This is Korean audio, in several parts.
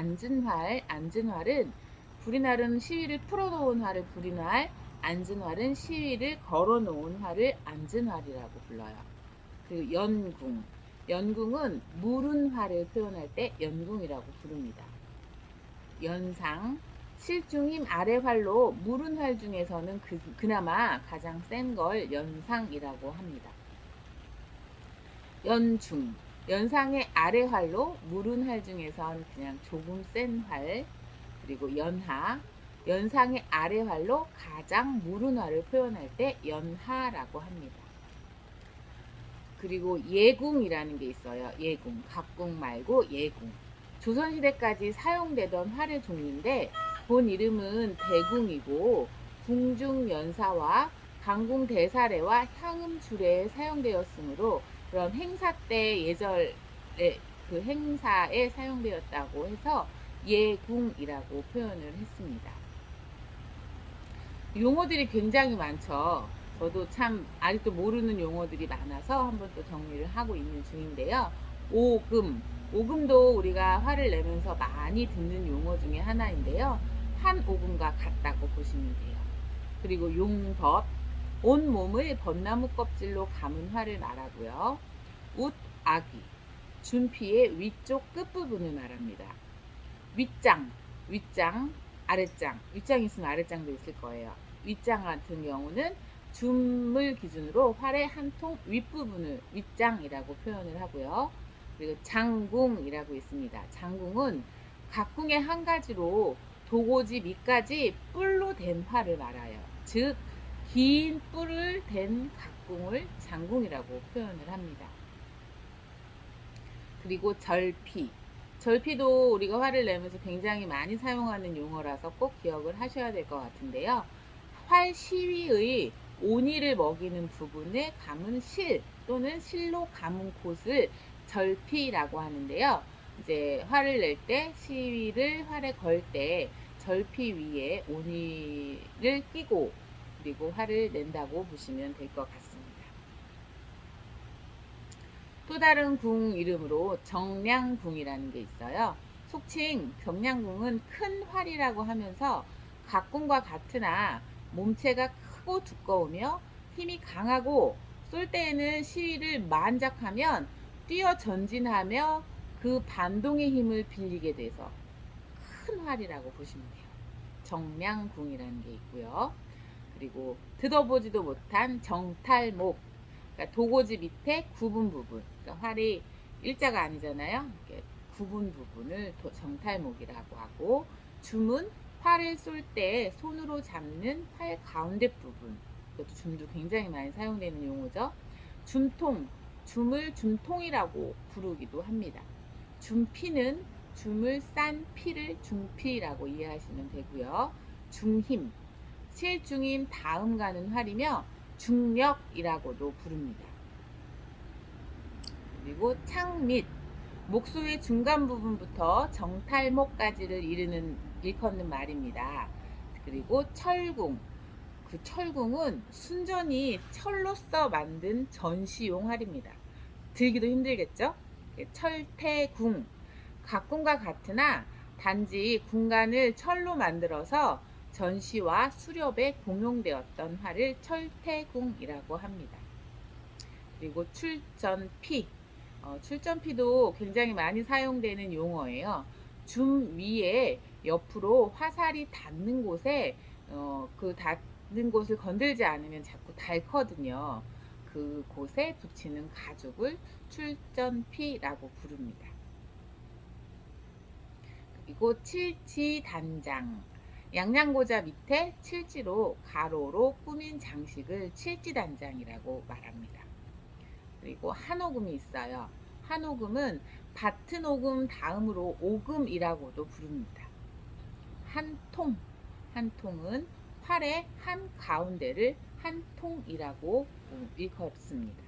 앉은 활, 앉은 활은 불이 나른 시위를 풀어놓은 활을 불이 날, 앉은 활은 시위를 걸어놓은 활을 앉은 활이라고 불러요. 그리고 연궁, 연궁은 무른 활을 표현할 때 연궁이라고 부릅니다. 연상, 실중임 아래 활로 무른 활 중에서는 그나마 가장 센 걸 연상이라고 합니다. 연중, 연상의 아래 활로 무른 활 중에선 그냥 조금 센 활. 그리고 연하, 연상의 아래 활로 가장 무른 활을 표현할 때 연하라고 합니다. 그리고 예궁이라는 게 있어요. 예궁, 각궁 말고 예궁. 조선시대까지 사용되던 활의 종류인데 본 이름은 대궁이고 궁중연사와 강궁대사례와 향음주례에 사용되었으므로 그런 행사 때 예절에 그 행사에 사용되었다고 해서 예궁이라고 표현을 했습니다. 용어들이 굉장히 많죠. 저도 참 아직도 모르는 용어들이 많아서 한번 또 정리를 하고 있는 중인데요. 오금, 오금도 우리가 화를 내면서 많이 듣는 용어 중에 하나인데요. 한 오금과 같다고 보시면 돼요. 그리고 용벗, 온 몸을 벚나무 껍질로 감은 화를 말하고요. 웃아기, 준피의 위쪽 끝부분을 말합니다. 윗장, 윗장, 아랫장, 윗장 있으면 아랫장도 있을 거예요. 윗장 같은 경우는 줌을 기준으로 활의 한 통 윗부분을 윗장이라고 표현을 하고요. 그리고 장궁이라고 있습니다. 장궁은 각궁의 한 가지로 도고지 밑까지 뿔로 된 활을 말아요. 즉, 긴 뿔을 댄 각궁을 장궁이라고 표현을 합니다. 그리고 절피, 절피도 우리가 화를 내면서 굉장히 많이 사용하는 용어라서 꼭 기억을 하셔야 될 것 같은데요. 활 시위의 온이를 먹이는 부분에 감은 실 또는 실로 감은 곳을 절피라고 하는데요. 이제 화를 낼 때 시위를 활에 걸 때 절피 위에 온이를 끼고 그리고 화를 낸다고 보시면 될 것 같습니다. 또 다른 궁 이름으로 정량궁이라는 게 있어요. 속칭 정량궁은 큰 활이라고 하면서 각궁과 같으나 몸체가 크고 두꺼우며 힘이 강하고 쏠 때에는 시위를 만작하면 뛰어 전진하며 그 반동의 힘을 빌리게 돼서 큰 활이라고 보시면 돼요. 정량궁이라는 게 있고요. 그리고 들어보지도 못한 정탈목, 그러니까 도고지 밑에 굽은 부분, 그러니까 활이 일자가 아니잖아요. 이렇게 굽은 부분을 정탈목이라고 하고, 줌은 활을 쏠 때 손으로 잡는 활 가운데 부분, 이것도 줌도 굉장히 많이 사용되는 용어죠. 줌통, 줌을 줌통이라고 부르기도 합니다. 줌피는 줌을 싼 피를 줌피라고 이해하시면 되고요. 중힘, 실중임 다음 가는 활이며 중력이라고도 부릅니다. 그리고 창밑, 목소의 중간 부분부터 정탈목까지를 일컫는 말입니다. 그리고 철궁, 그 철궁은 순전히 철로서 만든 전시용 활입니다. 들기도 힘들겠죠? 철퇴궁, 각궁과 같으나 단지 궁간을 철로 만들어서 전시와 수렵에 공용되었던 활을 철퇴궁이라고 합니다. 그리고 출전피, 출전피도 굉장히 많이 사용되는 용어예요. 줌 위에 옆으로 화살이 닿는 곳에 그 닿는 곳을 건들지 않으면 자꾸 닳거든요. 그 곳에 붙이는 가죽을 출전피라고 부릅니다. 그리고 칠지단장, 양양고자 밑에 칠지로 가로로 꾸민 장식을 칠지단장이라고 말합니다. 그리고 한오금이 있어요. 한오금은 같은 오금 다음으로 오금이라고도 부릅니다. 한통, 한통은 활의 한 가운데를 한통이라고 일컫습니다.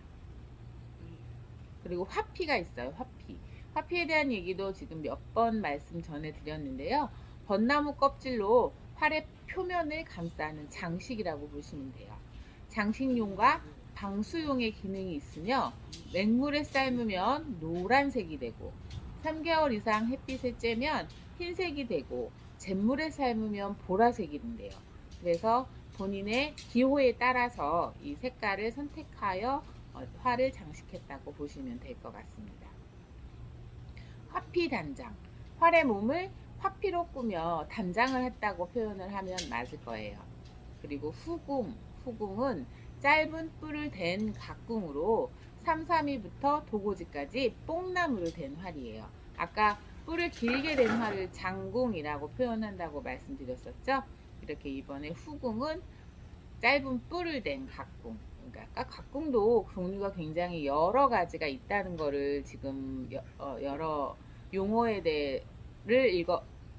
그리고 화피가 있어요. 화피. 화피에 대한 얘기도 지금 몇 번 말씀 전해 드렸는데요. 벚나무 껍질로 활의 표면을 감싸는 장식이라고 보시면 돼요. 장식용과 방수용의 기능이 있으며 맹물에 삶으면 노란색이 되고 3개월 이상 햇빛에 쬐면 흰색이 되고 잿물에 삶으면 보라색이 된대요. 그래서 본인의 기호에 따라서 이 색깔을 선택하여 화를 장식했다고 보시면 될 것 같습니다. 화피 단장. 활의 몸을 화피로 꾸며 단장을 했다고 표현을 하면 맞을 거예요. 그리고 후궁. 후궁은 짧은 뿔을 댄 각궁으로 삼삼이부터 도고지까지 뽕나무를 댄 활이에요. 아까 뿔을 길게 댄 활을 장궁이라고 표현한다고 말씀드렸었죠. 이렇게 이번에 후궁은 짧은 뿔을 댄 각궁. 그러니까 각궁도 종류가 굉장히 여러 가지가 있다는 거를 지금 여러 용어에 대해를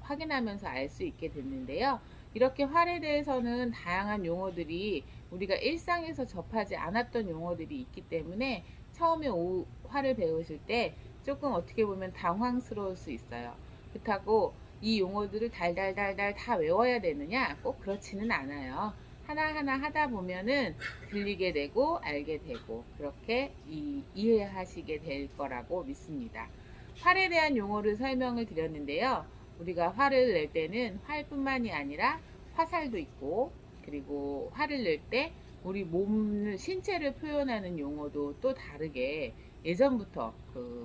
확인하면서 알 수 있게 됐는데요. 이렇게 활에 대해서는 다양한 용어들이 우리가 일상에서 접하지 않았던 용어들이 있기 때문에 처음에 활을 배우실 때 조금 어떻게 보면 당황스러울 수 있어요. 그렇다고 이 용어들을 달달달달 다 외워야 되느냐? 꼭 그렇지는 않아요. 하나하나 하다 보면은 들리게 되고 알게 되고 그렇게 이해하시게 될 거라고 믿습니다. 활에 대한 용어를 설명을 드렸는데요. 우리가 활을 낼 때는 활뿐만이 아니라 화살도 있고, 그리고 활을 낼 때 우리 몸을 신체를 표현하는 용어도 또 다르게 예전부터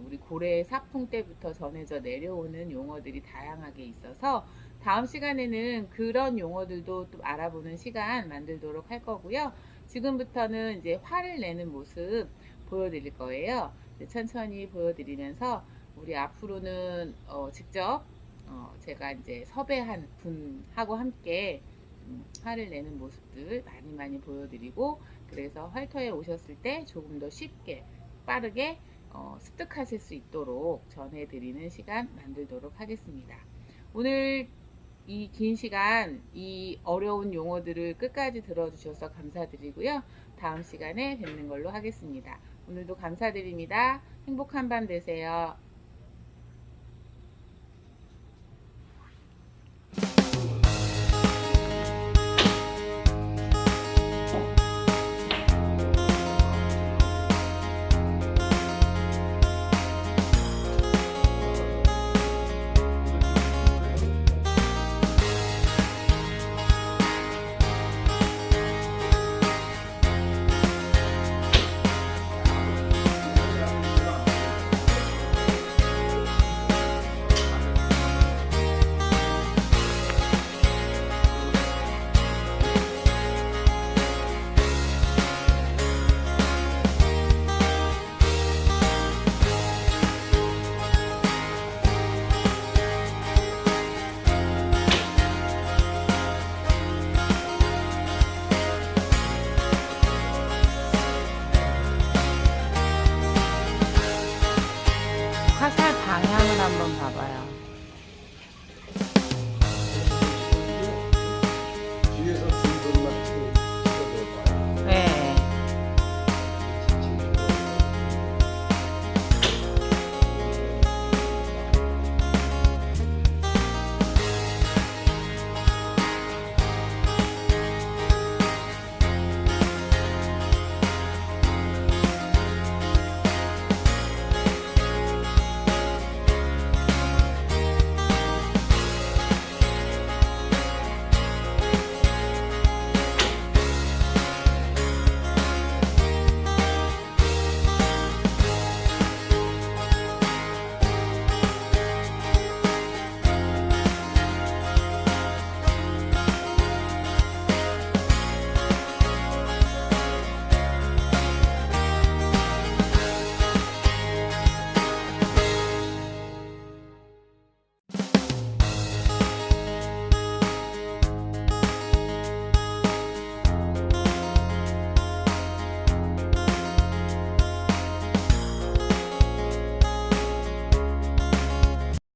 우리 고래 사풍 때부터 전해져 내려오는 용어들이 다양하게 있어서 다음 시간에는 그런 용어들도 또 알아보는 시간 만들도록 할 거고요. 지금부터는 이제 활을 내는 모습 보여드릴 거예요. 천천히 보여드리면서 우리 앞으로는 직접 제가 이제 섭외한 분하고 함께 활을 내는 모습들 많이 보여드리고, 그래서 활터에 오셨을 때 조금 더 쉽게 빠르게 습득하실 수 있도록 전해드리는 시간 만들도록 하겠습니다. 오늘 이 긴 시간 이 어려운 용어들을 끝까지 들어주셔서 감사드리고요. 다음 시간에 뵙는 걸로 하겠습니다. 오늘도 감사드립니다. 행복한 밤 되세요.